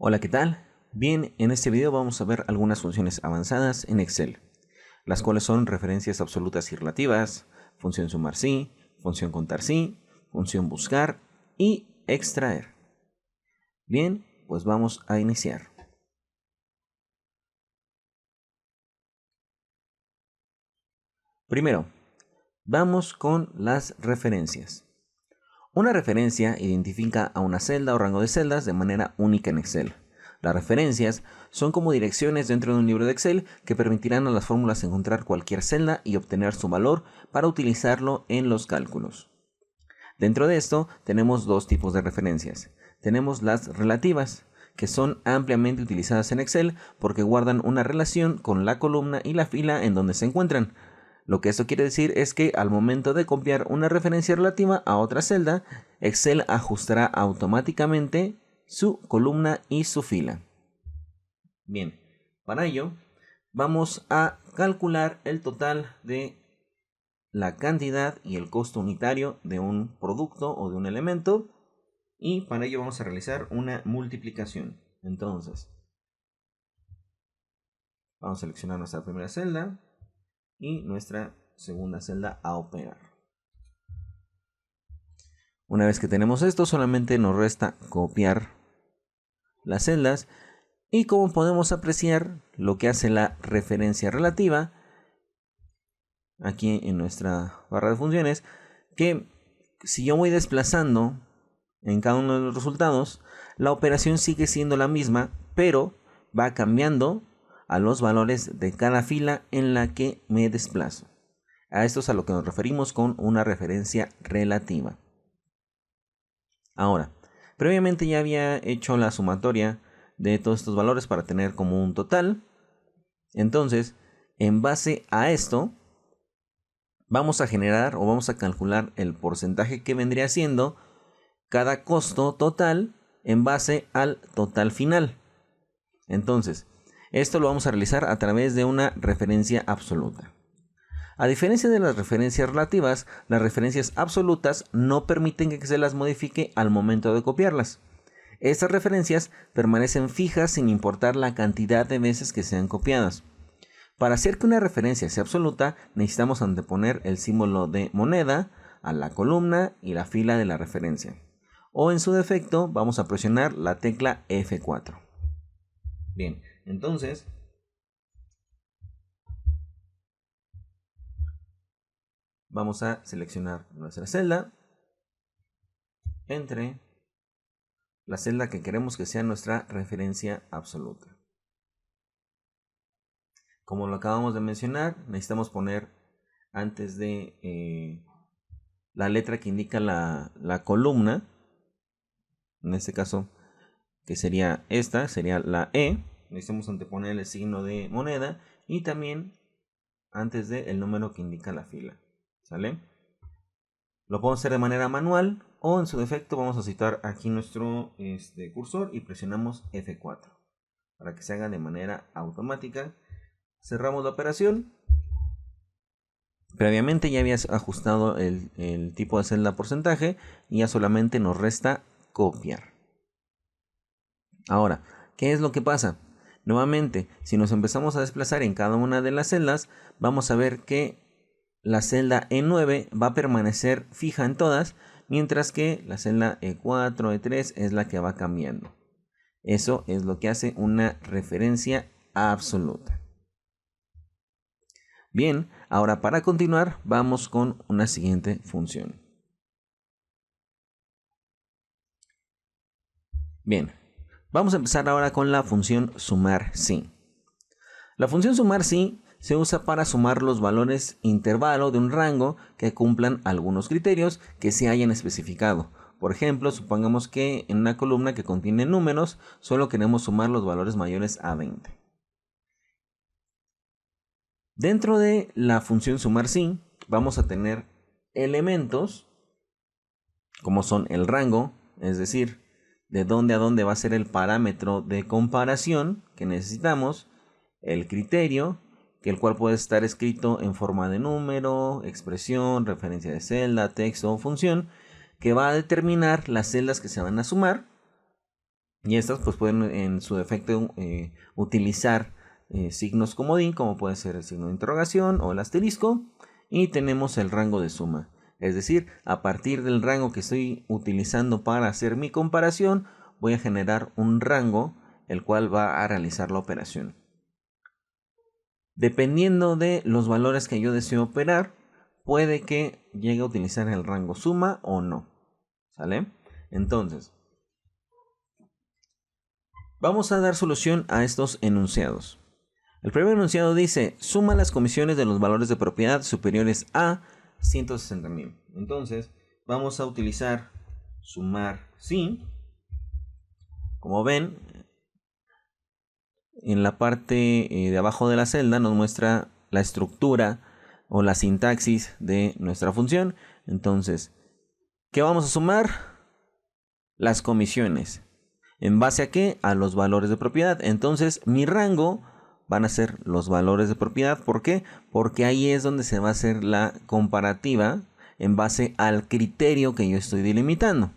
Hola, ¿qué tal? Bien, en este video vamos a ver algunas funciones avanzadas en Excel, las cuales son referencias absolutas y relativas, función sumar sí, función contar sí, función buscar y extraer. Bien, pues vamos a iniciar. Primero, vamos con las referencias. Una referencia identifica a una celda o rango de celdas de manera única en Excel. Las referencias son como direcciones dentro de un libro de Excel que permitirán a las fórmulas encontrar cualquier celda y obtener su valor para utilizarlo en los cálculos. Dentro de esto tenemos dos tipos de referencias. Tenemos las relativas, que son ampliamente utilizadas en Excel porque guardan una relación con la columna y la fila en donde se encuentran. Lo que esto quiere decir es que al momento de copiar una referencia relativa a otra celda, Excel ajustará automáticamente su columna y su fila. Bien, para ello vamos a calcular el total de la cantidad y el costo unitario de un producto o de un elemento, y para ello vamos a realizar una multiplicación. Entonces, vamos a seleccionar nuestra primera celda y nuestra segunda celda a operar. Una vez que tenemos esto, solamente nos resta copiar las celdas, y como podemos apreciar lo que hace la referencia relativa aquí en nuestra barra de funciones, que si yo voy desplazando en cada uno de los resultados, la operación sigue siendo la misma, pero va cambiando a los valores de cada fila en la que me desplazo. A esto es a lo que nos referimos con una referencia relativa. Ahora, previamente ya había hecho la sumatoria de todos estos valores para tener como un total. Entonces, en base a esto, vamos a generar o vamos a calcular el porcentaje que vendría siendo cada costo total en base al total final. Entonces, esto lo vamos a realizar a través de una referencia absoluta. A diferencia de las referencias relativas, las referencias absolutas no permiten que se las modifique al momento de copiarlas. Estas referencias permanecen fijas sin importar la cantidad de veces que sean copiadas. Para hacer que una referencia sea absoluta, necesitamos anteponer el símbolo de moneda a la columna y la fila de la referencia. O en su defecto, vamos a presionar la tecla F4. Bien, entonces vamos a seleccionar nuestra celda entre la celda que queremos que sea nuestra referencia absoluta. Como lo acabamos de mencionar, necesitamos poner antes de la letra que indica la columna, en este caso que sería esta, sería la E, necesitamos anteponer el signo de moneda y también antes del número que indica la fila. ¿Sale? Lo podemos hacer de manera manual o en su defecto vamos a citar aquí nuestro cursor y presionamos F4 para que se haga de manera automática. Cerramos la operación. Previamente ya habías ajustado el tipo de celda porcentaje y ya solamente nos resta copiar. Ahora, ¿qué es lo que pasa? Nuevamente, si nos empezamos a desplazar en cada una de las celdas, vamos a ver que la celda E9 va a permanecer fija en todas, mientras que la celda E4, E3 es la que va cambiando. Eso es lo que hace una referencia absoluta. Bien, ahora para continuar vamos con una siguiente función. Bien, vamos a empezar ahora con la función sumar sí. La función sumar sí se usa para sumar los valores intervalo de un rango que cumplan algunos criterios que se hayan especificado. Por ejemplo, supongamos que en una columna que contiene números solo queremos sumar los valores mayores a 20. Dentro de la función sumar sí vamos a tener elementos como son el rango, es decir, de dónde a dónde va a ser el parámetro de comparación que necesitamos, el criterio, que el cual puede estar escrito en forma de número, expresión, referencia de celda, texto o función, que va a determinar las celdas que se van a sumar, Y estas pues pueden en su defecto utilizar signos comodín, como puede ser el signo de interrogación o el asterisco. Y tenemos el rango de suma. Es decir, a partir del rango que estoy utilizando para hacer mi comparación, voy a generar un rango el cual va a realizar la operación. Dependiendo de los valores que yo deseo operar, puede que llegue a utilizar el rango suma o no. ¿Sale? Entonces, vamos a dar solución a estos enunciados. El primer enunciado dice, suma las comisiones de los valores de propiedad superiores a 160.000. Entonces, vamos a utilizar sumar sí. Como ven, en la parte de abajo de la celda nos muestra la estructura o la sintaxis de nuestra función. Entonces, ¿qué vamos a sumar? Las comisiones. ¿En base a qué? A los valores de propiedad. Entonces, mi rango van a ser los valores de propiedad. ¿Por qué? Porque ahí es donde se va a hacer la comparativa en base al criterio que yo estoy delimitando.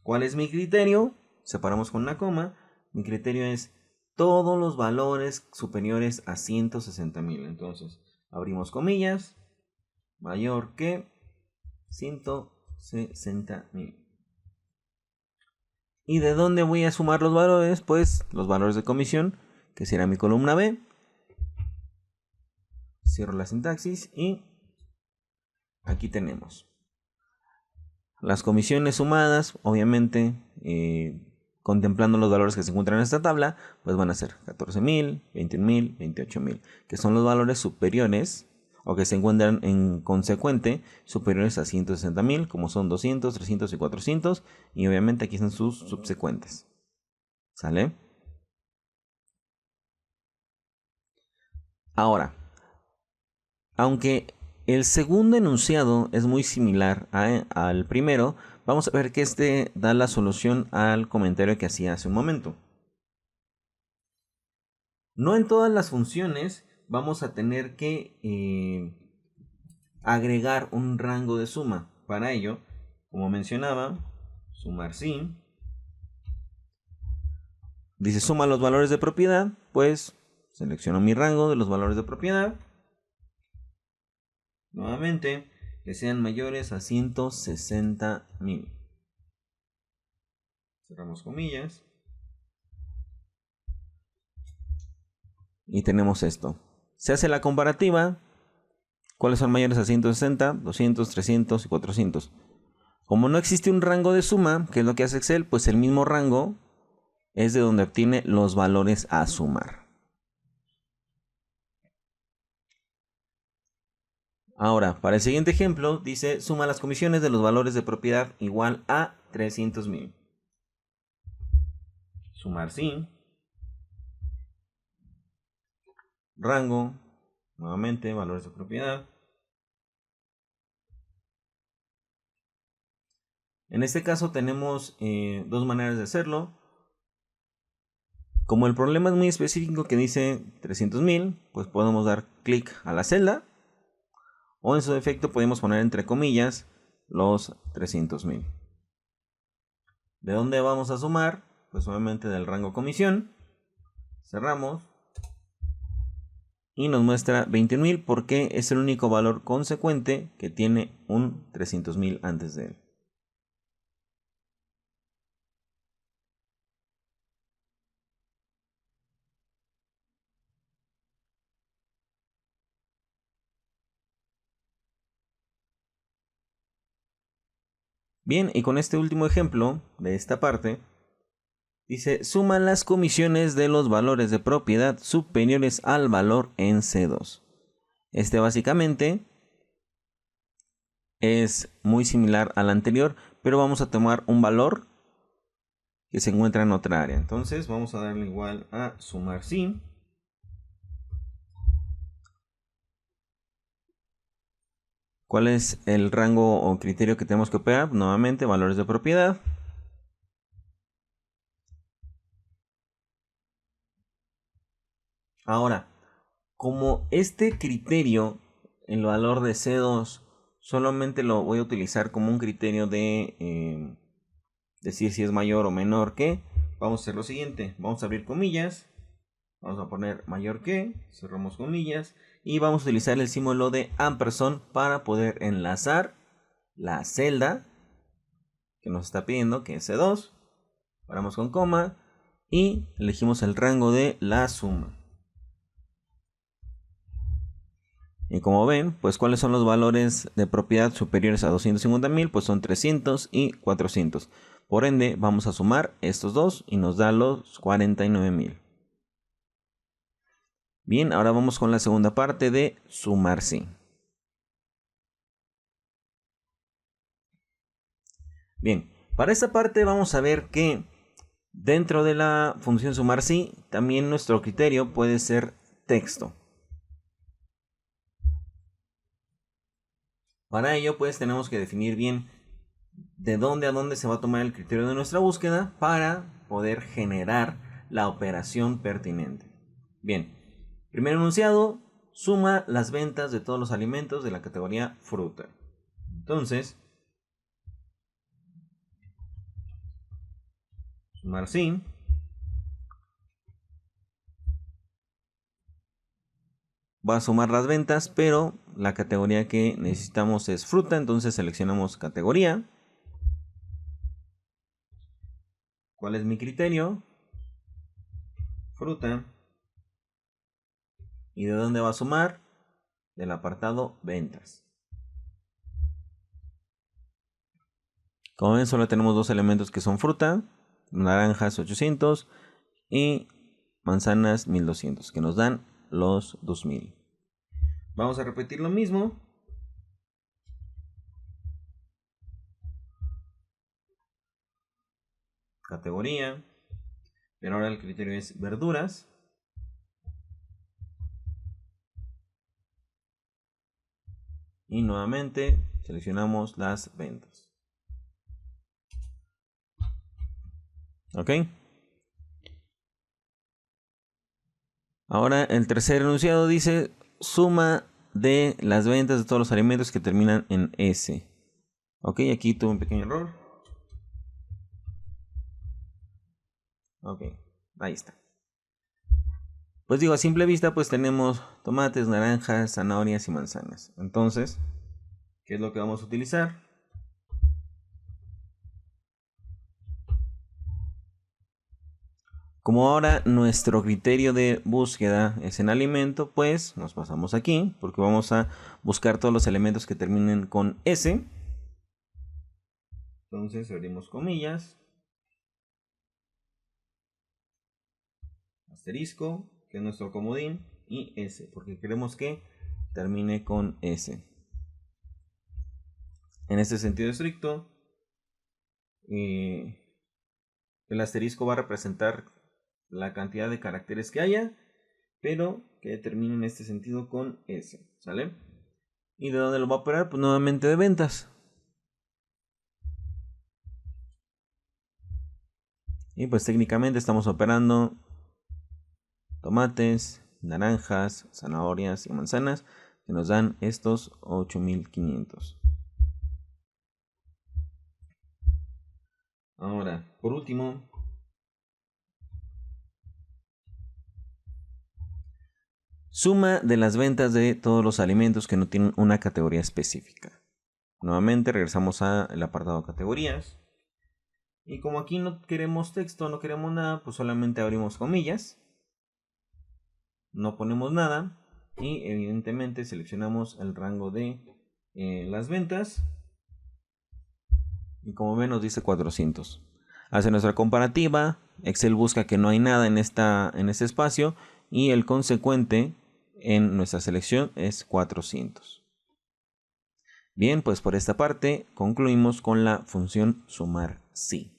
¿Cuál es mi criterio? Separamos con una coma. Mi criterio es todos los valores superiores a 160.000. Entonces, abrimos comillas, mayor que 160.000. ¿Y de dónde voy a sumar los valores? Pues los valores de comisión, que será mi columna B. Cierro la sintaxis y aquí tenemos las comisiones sumadas, obviamente, contemplando los valores que se encuentran en esta tabla, pues van a ser 14.000, 21.000, 28.000, que son los valores superiores o que se encuentran en consecuente superiores a 160.000, como son 200, 300 y 400, y obviamente aquí están sus subsecuentes. ¿Sale? Ahora, aunque el segundo enunciado es muy similar al primero, vamos a ver que este da la solución al comentario que hacía hace un momento. No en todas las funciones vamos a tener que agregar un rango de suma. Para ello, como mencionaba, sumar sí. Dice suma los valores de propiedad, pues selecciono mi rango de los valores de propiedad. Nuevamente, que sean mayores a 160.000. Cerramos comillas. Y tenemos esto. Se hace la comparativa. ¿Cuáles son mayores a 160? 200, 300 y 400. Como no existe un rango de suma, que es lo que hace Excel, pues el mismo rango es de donde obtiene los valores a sumar. Ahora, para el siguiente ejemplo, dice suma las comisiones de los valores de propiedad igual a 300.000. Sumar sí. Rango, nuevamente, valores de propiedad. En este caso tenemos dos maneras de hacerlo. Como el problema es muy específico que dice 300.000, pues podemos dar clic a la celda. O en su defecto podemos poner entre comillas los 300.000. ¿De dónde vamos a sumar? Pues obviamente del rango comisión. Cerramos. Y nos muestra 21.000 porque es el único valor consecuente que tiene un 300.000 antes de él. Bien, y con este último ejemplo de esta parte, dice, suma las comisiones de los valores de propiedad superiores al valor en C2. Este básicamente es muy similar al anterior, pero vamos a tomar un valor que se encuentra en otra área. Entonces vamos a darle igual a sumar sí. ¿Cuál es el rango o criterio que tenemos que operar? Nuevamente, valores de propiedad. Ahora, como este criterio, el valor de C2, solamente lo voy a utilizar como un criterio de decir si es mayor o menor que, vamos a hacer lo siguiente. Vamos a abrir comillas. Vamos a poner mayor que, cerramos comillas. Y vamos a utilizar el símbolo de ampersand para poder enlazar la celda que nos está pidiendo, que es C2. Paramos con coma y elegimos el rango de la suma. Y como ven, pues cuáles son los valores de propiedad superiores a 250.000, pues son 300 y 400. Por ende, vamos a sumar estos dos y nos da los 49.000. Bien, ahora vamos con la segunda parte de sumar sí. Bien, para esta parte vamos a ver que dentro de la función sumar sí, también nuestro criterio puede ser texto. Para ello, pues tenemos que definir bien de dónde a dónde se va a tomar el criterio de nuestra búsqueda para poder generar la operación pertinente. Bien, primer enunciado, suma las ventas de todos los alimentos de la categoría fruta. Entonces, sumar sí. Va a sumar las ventas, pero la categoría que necesitamos es fruta, entonces seleccionamos categoría. ¿Cuál es mi criterio? Fruta. ¿Y de dónde va a sumar? Del apartado ventas. Como ven, solo tenemos dos elementos que son fruta, naranjas 800 y manzanas 1200, que nos dan los 2000. Vamos a repetir lo mismo. Categoría, pero ahora el criterio es verduras. Y nuevamente seleccionamos las ventas. ¿Ok? Ahora el tercer enunciado dice suma de las ventas de todos los alimentos que terminan en S. Ok, aquí tuve un pequeño error. Ok, ahí está. Pues digo, a simple vista pues tenemos tomates, naranjas, zanahorias y manzanas. Entonces, ¿qué es lo que vamos a utilizar? Como ahora nuestro criterio de búsqueda es en alimento, pues nos pasamos aquí, porque vamos a buscar todos los elementos que terminen con S. Entonces abrimos comillas, asterisco, que es nuestro comodín, y S, porque queremos que termine con S. En este sentido estricto, el asterisco va a representar la cantidad de caracteres que haya, pero que termine en este sentido con S, ¿sale? ¿Y de dónde lo va a operar? Pues nuevamente de ventas. Y pues técnicamente estamos operando tomates, naranjas, zanahorias y manzanas, que nos dan estos 8500. Ahora, por último, suma de las ventas de todos los alimentos que no tienen una categoría específica. Nuevamente regresamos al apartado categorías. Y como aquí no queremos texto, no queremos nada, pues solamente abrimos comillas. No ponemos nada. Y evidentemente seleccionamos el rango de las ventas. Y como ven nos dice 400. Hace nuestra comparativa. Excel busca que no hay nada en este espacio. Y el consecuente en nuestra selección es 400. Bien, pues por esta parte concluimos con la función sumar sí.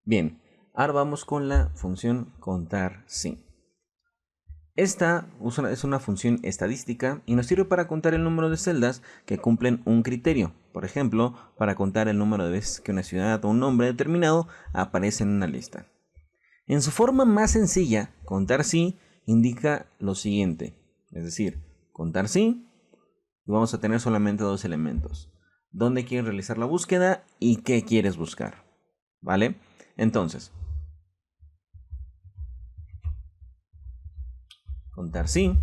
Bien, ahora vamos con la función contar sí. Esta es una función estadística y nos sirve para contar el número de celdas que cumplen un criterio. Por ejemplo, para contar el número de veces que una ciudad o un nombre determinado aparece en una lista. En su forma más sencilla, contar sí indica lo siguiente. Es decir, contar sí y vamos a tener solamente dos elementos. dónde quieres realizar la búsqueda y qué quieres buscar. ¿Vale? Entonces, contar sí.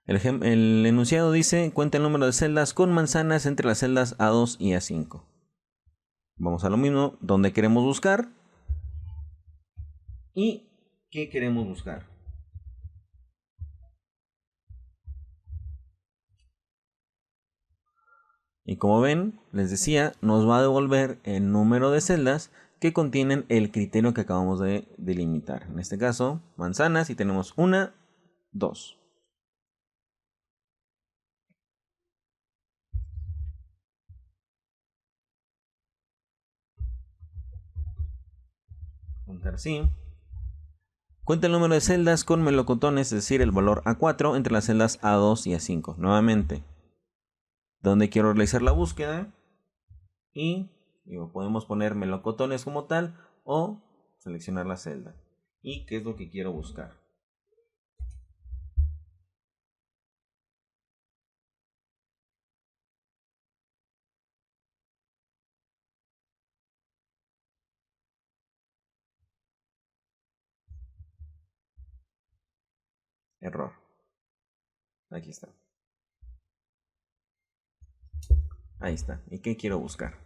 El enunciado dice, cuenta el número de celdas con manzanas entre las celdas A2 y A5. Vamos a lo mismo, dónde queremos buscar y qué queremos buscar. Y como ven, les decía, nos va a devolver el número de celdas que contienen el criterio que acabamos de delimitar. En este caso, manzanas, y tenemos 1, 2. Contar sí. Cuenta el número de celdas con melocotones, es decir, el valor A4 entre las celdas A2 y A5. Nuevamente, donde quiero realizar la búsqueda y podemos poner melocotones como tal o seleccionar la celda. ¿Y qué es lo que quiero buscar? Error. Aquí está. Ahí está. ¿Y qué quiero buscar?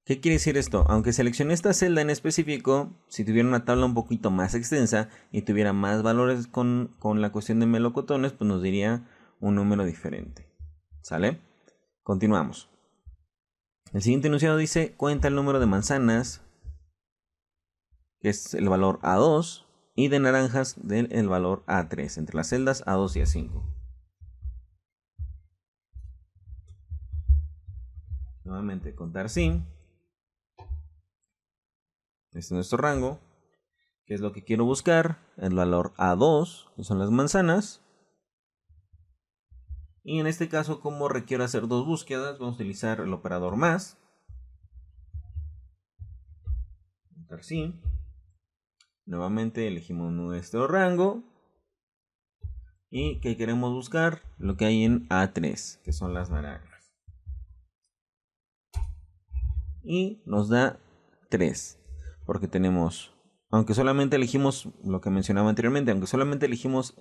¿Qué quiere decir esto? Aunque seleccioné esta celda en específico, si tuviera una tabla un poquito más extensa y tuviera más valores con la cuestión de melocotones, pues nos diría un número diferente. ¿Sale? Continuamos. El siguiente enunciado dice, cuenta el número de manzanas, que es el valor A2, y de naranjas del valor A3, entre las celdas A2 y A5. Nuevamente, contar sí. Este es nuestro rango. ¿Qué es lo que quiero buscar? El valor A2, que son las manzanas. Y en este caso, como requiero hacer dos búsquedas, vamos a utilizar el operador más. Contar sí. Nuevamente elegimos nuestro rango. Y que queremos buscar lo que hay en A3, que son las naranjas. Y nos da 3. Porque tenemos, aunque solamente elegimos lo que mencionaba anteriormente, aunque solamente elegimos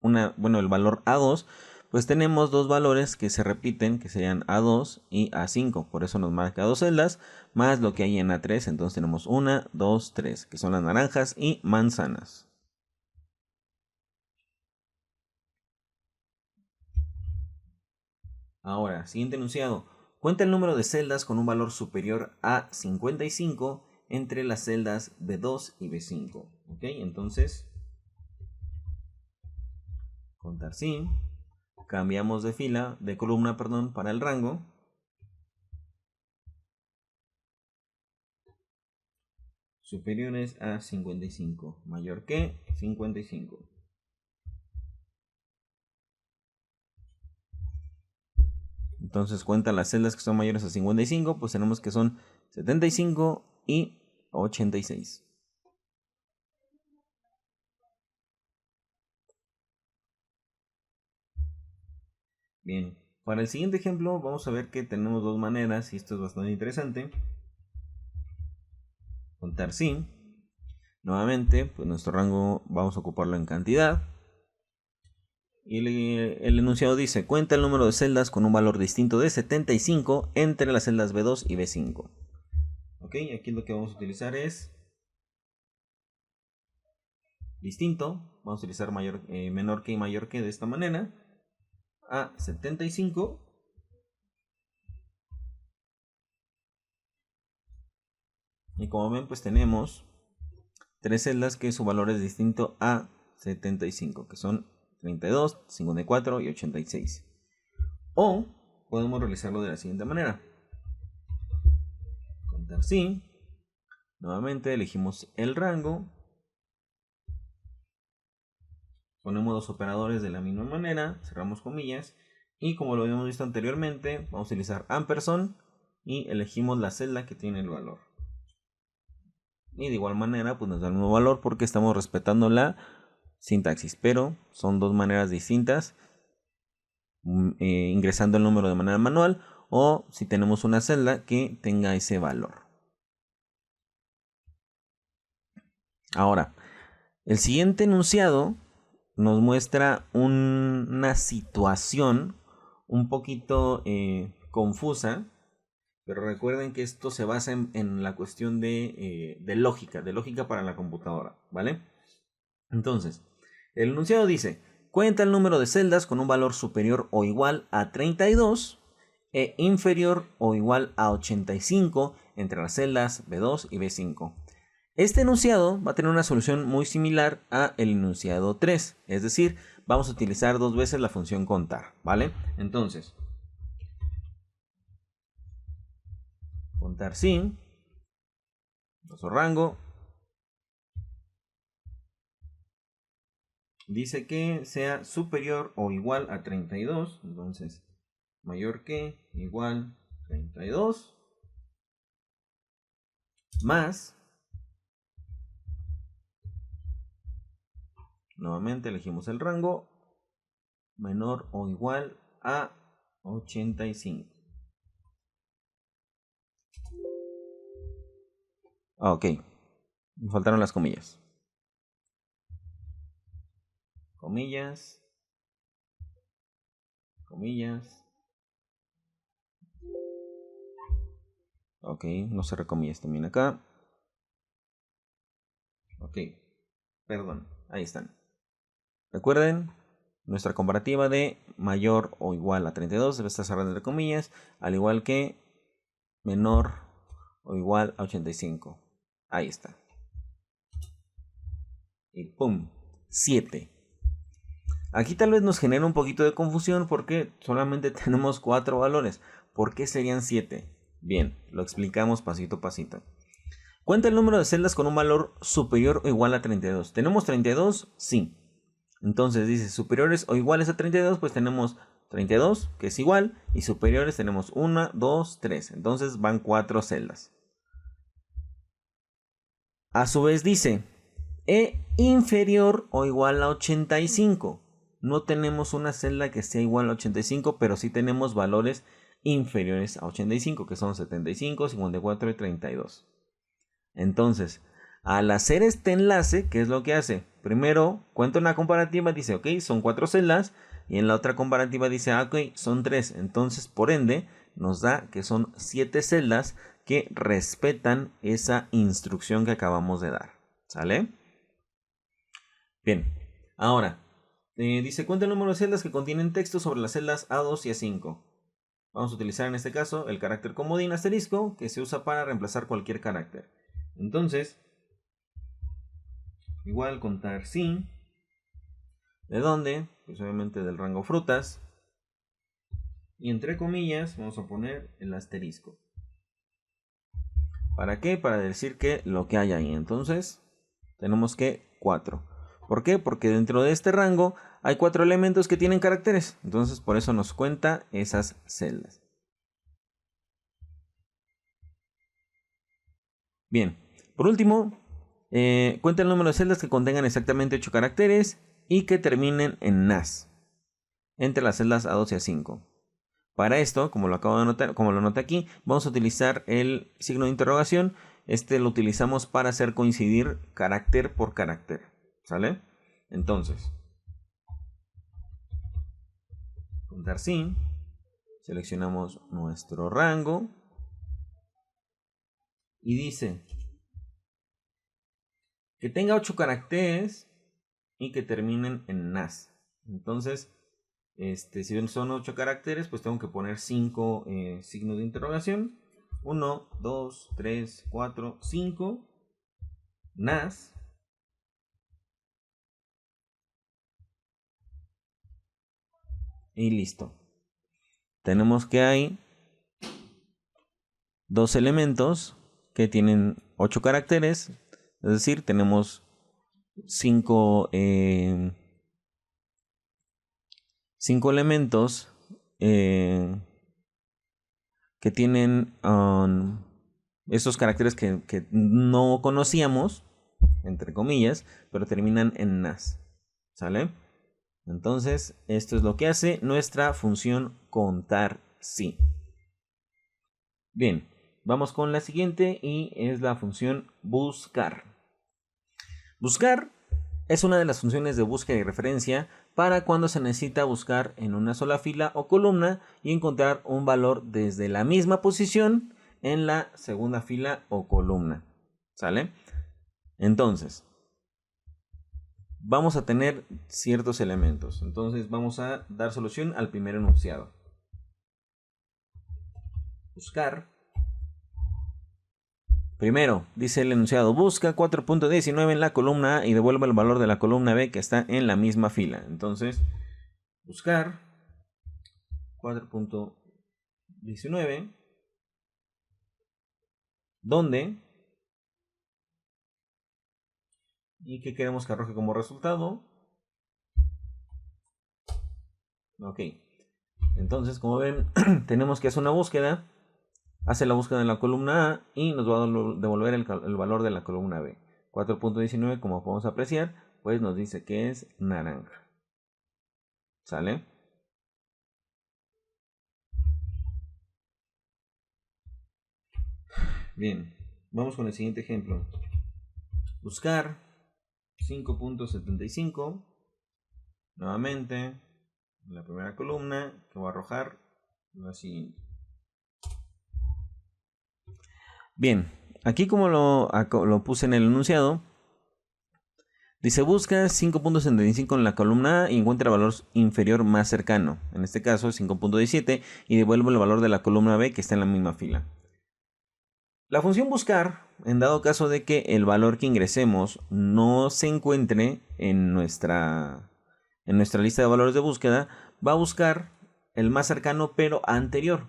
el valor A2, pues tenemos dos valores que se repiten, que serían A2 y A5. Por eso nos marca dos celdas, más lo que hay en A3. Entonces tenemos 1, 2, 3, que son las naranjas y manzanas. Ahora, siguiente enunciado. Cuenta el número de celdas con un valor superior a 55 entre las celdas B2 y B5. ¿Ok? Entonces, contar sí. Cambiamos de columna, para el rango. Superiores a 55. Mayor que 55. Entonces cuenta las celdas que son mayores a 55, pues tenemos que son 75 y 86. Bien, para el siguiente ejemplo vamos a ver que tenemos dos maneras y esto es bastante interesante. Contar sí. Nuevamente, pues nuestro rango vamos a ocuparlo en cantidad. Y el enunciado dice, cuenta el número de celdas con un valor distinto de 75 entre las celdas B2 y B5. Ok, aquí lo que vamos a utilizar es distinto. Vamos a utilizar menor que y mayor que de esta manera. A 75. Y como ven, pues tenemos tres celdas que su valor es distinto a 75, que son 32, 54 y 86. O podemos realizarlo de la siguiente manera. Contar sí. Nuevamente elegimos el rango. Ponemos los operadores de la misma manera. Cerramos comillas. Y como lo habíamos visto anteriormente, vamos a utilizar ampersand y elegimos la celda que tiene el valor. Y de igual manera, pues nos da el mismo valor porque estamos respetando la sintaxis. Pero son dos maneras distintas ingresando el número de manera manual, o si tenemos una celda que tenga ese valor. Ahora, el siguiente enunciado nos muestra una situación un poquito confusa, pero recuerden que esto se basa en la cuestión de lógica para la computadora, ¿vale? Entonces, el enunciado dice: cuenta el número de celdas con un valor superior o igual a 32 e inferior o igual a 85 entre las celdas B2 y B5. Este enunciado va a tener una solución muy similar a el enunciado 3, es decir, vamos a utilizar dos veces la función contar, ¿vale? Entonces, contar sin, nuestro rango, dice que sea superior o igual a 32, entonces mayor que, igual, 32, más, nuevamente elegimos el rango, menor o igual a 85. Ok, me faltaron las comillas. Comillas, comillas. Ok, no cerré comillas también acá. Ok, perdón, ahí están. Recuerden, nuestra comparativa de mayor o igual a 32 debe estar cerrada entre comillas, al igual que menor o igual a 85. Ahí está. Y pum, 7. Aquí tal vez nos genera un poquito de confusión porque solamente tenemos 4 valores. ¿Por qué serían 7? Bien, lo explicamos pasito a pasito. Cuenta el número de celdas con un valor superior o igual a 32. ¿Tenemos 32? Sí. Entonces dice superiores o iguales a 32, pues tenemos 32, que es igual, y superiores tenemos 1, 2, 3. Entonces van 4 celdas. A su vez dice E inferior o igual a 85. No tenemos una celda que sea igual a 85, pero sí tenemos valores inferiores a 85, que son 75, 54 y 32. Entonces, al hacer este enlace, ¿qué es lo que hace? Primero, cuenta una comparativa, dice, ok, son 4 celdas, y en la otra comparativa dice, ok, son 3. Entonces, por ende, nos da que son 7 celdas que respetan esa instrucción que acabamos de dar. ¿Sale? Bien, ahora, dice, cuenta el número de celdas que contienen texto sobre las celdas A2 y A5. Vamos a utilizar en este caso el carácter comodín asterisco, que se usa para reemplazar cualquier carácter. Entonces, igual contar sin, ¿de dónde? Pues obviamente del rango frutas. Y entre comillas vamos a poner el asterisco. ¿Para qué? Para decir que lo que hay ahí. Entonces, tenemos que 4. ¿Por qué? Porque dentro de este rango hay 4 elementos que tienen caracteres. Entonces, por eso nos cuenta esas celdas. Bien, por último, cuenta el número de celdas que contengan exactamente 8 caracteres y que terminen en NAS entre las celdas A2 y A5. Para esto, como lo acabo de notar, como lo noté aquí, vamos a utilizar el signo de interrogación. Este lo utilizamos para hacer coincidir carácter por carácter. ¿Sale? Entonces, contar sin, seleccionamos nuestro rango y dice que tenga 8 caracteres y que terminen en NAS. Entonces, si son 8 caracteres, pues tengo que poner 5 signos de interrogación. 1, 2, 3, 4, 5. NAS. Y listo. Tenemos que hay dos elementos que tienen 8 caracteres. Es decir, tenemos 5 elementos que tienen esos caracteres que no conocíamos, entre comillas, pero terminan en NAS. ¿Sale? Entonces, esto es lo que hace nuestra función contar sí. Bien, vamos con la siguiente y es la función buscar. Buscar es una de las funciones de búsqueda y referencia para cuando se necesita buscar en una sola fila o columna y encontrar un valor desde la misma posición en la segunda fila o columna. ¿Sale? Entonces, vamos a tener ciertos elementos. Entonces vamos a dar solución al primer enunciado. Buscar. Primero, dice el enunciado, busca 4.19 en la columna A y devuelve el valor de la columna B que está en la misma fila. Entonces, buscar 4.19, ¿dónde? ¿Y qué queremos que arroje como resultado? Ok, entonces como ven, tenemos que hacer una búsqueda. Hace la búsqueda en la columna A y nos va a devolver el valor de la columna B. 4.19, como podemos apreciar, pues nos dice que es naranja. ¿Sale? Bien, vamos con el siguiente ejemplo. Buscar 5.75. Nuevamente, en la primera columna, que va a arrojar la siguiente. Bien, aquí como lo puse en el enunciado, dice busca 5.75 en la columna A y encuentra el valor inferior más cercano. En este caso es 5.17 y devuelve el valor de la columna B que está en la misma fila. La función buscar, en dado caso de que el valor que ingresemos no se encuentre en nuestra lista de valores de búsqueda, va a buscar el más cercano pero anterior.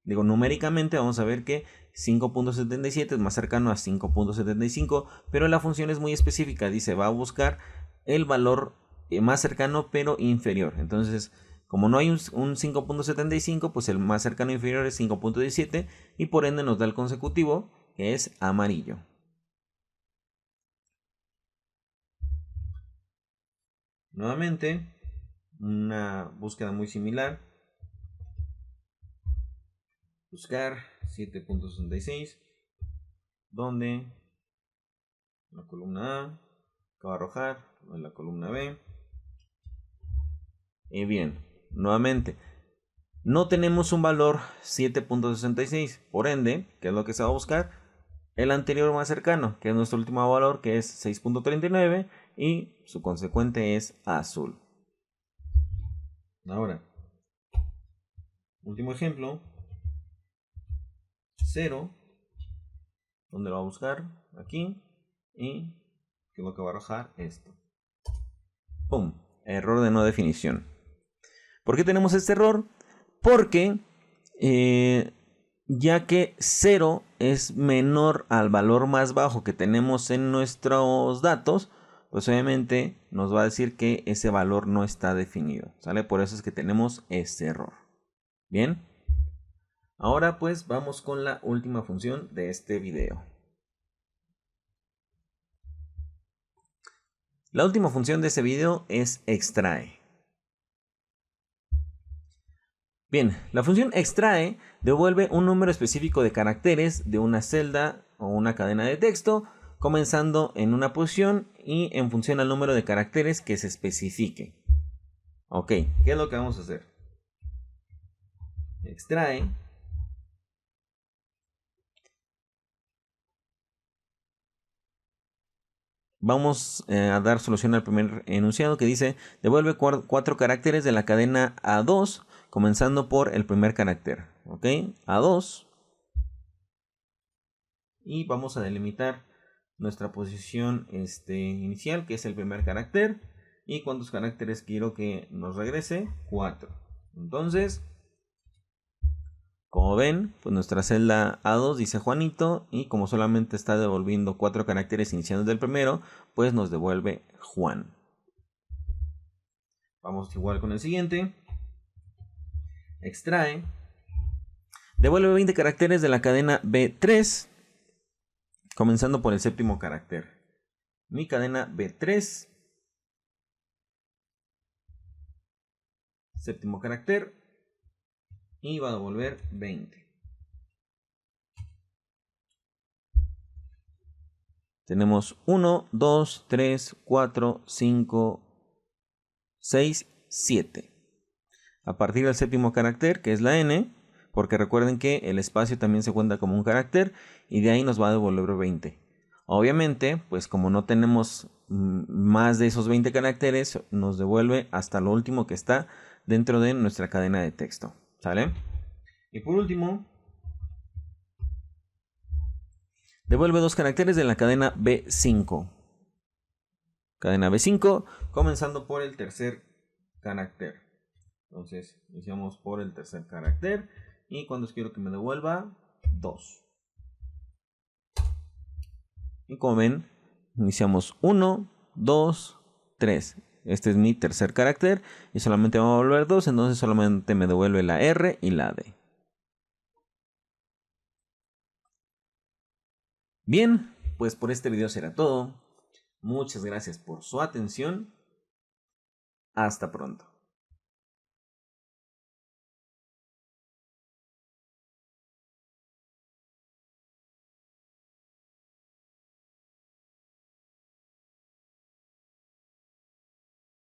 Digo, numéricamente vamos a ver que 5.77 es más cercano a 5.75, pero la función es muy específica, dice va a buscar el valor más cercano pero inferior. Entonces, como no hay un 5.75, pues el más cercano inferior es 5.17 y por ende nos da el consecutivo que es amarillo. Nuevamente, una búsqueda muy similar. Buscar 7.66, donde la columna A que va a arrojar en la columna B. Y bien, nuevamente, no tenemos un valor 7.66, por ende, ¿qué es lo que se va a buscar? El anterior más cercano, que es nuestro último valor, que es 6.39, y su consecuente es azul. Ahora, último ejemplo, 0, donde lo va a buscar aquí, y que es lo que va a arrojar esto. ¡Pum! Error de no definición. ¿Por qué tenemos este error? Porque ya que 0 es menor al valor más bajo que tenemos en nuestros datos, pues obviamente nos va a decir que ese valor no está definido, ¿sale? Por eso es que tenemos este error. Bien. Ahora pues vamos con la última función de este video. La última función de este video es extrae. Bien, la función extrae devuelve un número específico de caracteres de una celda o una cadena de texto, comenzando en una posición y en función al número de caracteres que se especifique. Ok, ¿qué es lo que vamos a hacer? Extrae. Vamos a dar solución al primer enunciado que dice devuelve 4 caracteres de la cadena A2, comenzando por el primer carácter. Ok, A2. Y vamos a delimitar nuestra posición inicial, que es el primer carácter. ¿Y cuántos caracteres quiero que nos regrese? 4. Entonces, como ven, pues nuestra celda A2 dice Juanito, y como solamente está devolviendo 4 caracteres iniciando del primero, pues nos devuelve Juan. Vamos igual con el siguiente. Extrae. Devuelve 20 caracteres de la cadena B3, comenzando por el séptimo carácter. Mi cadena B3 séptimo carácter y va a devolver 20. Tenemos 1, 2, 3, 4, 5, 6, 7. A partir del séptimo carácter, que es la N, porque recuerden que el espacio también se cuenta como un carácter, y de ahí nos va a devolver 20. Obviamente, pues como no tenemos más de esos 20 caracteres, nos devuelve hasta lo último que está dentro de nuestra cadena de texto. ¿Sale? Y por último, devuelve 2 caracteres de la cadena B5. Cadena B5, comenzando por el tercer carácter. Entonces, iniciamos por el tercer carácter. ¿Y cuando quiero que me devuelva? 2. Y como ven, iniciamos 1, 2, 3. Este es mi tercer carácter y solamente va a devolver 2, entonces solamente me devuelve la R y la D. Bien, pues por este video será todo. Muchas gracias por su atención. Hasta pronto.